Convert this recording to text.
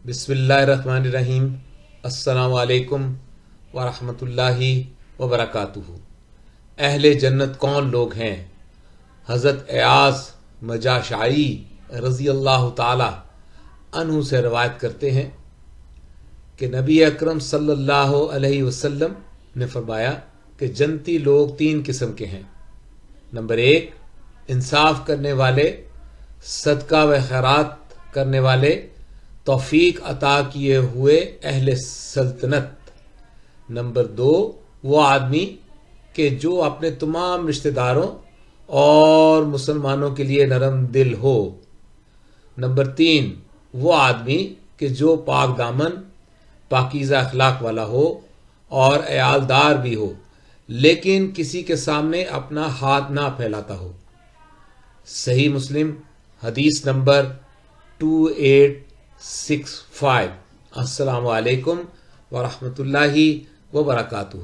بسم اللہ الرحمن الرحیم۔ السلام علیکم ورحمۃ اللہ وبرکاتہ۔ اہل جنت کون لوگ ہیں؟ حضرت ایاز مجاشعری رضی اللہ تعالی عنہ سے روایت کرتے ہیں کہ نبی اکرم صلی اللہ علیہ وسلم نے فرمایا کہ جنتی لوگ 3 قسم کے ہیں۔ نمبر 1، انصاف کرنے والے، صدقہ و خیرات کرنے والے، توفیق عطا کیے ہوئے اہل سلطنت۔ نمبر 2، وہ آدمی کہ جو اپنے تمام رشتہ داروں اور مسلمانوں کے لیے نرم دل ہو۔ نمبر 3، وہ آدمی کہ جو پاک دامن، پاکیزہ اخلاق والا ہو اور عیالدار بھی ہو، لیکن کسی کے سامنے اپنا ہاتھ نہ پھیلاتا ہو۔ صحیح مسلم حدیث نمبر 2865۔ السلام علیکم ورحمۃ اللہ وبرکاتہ۔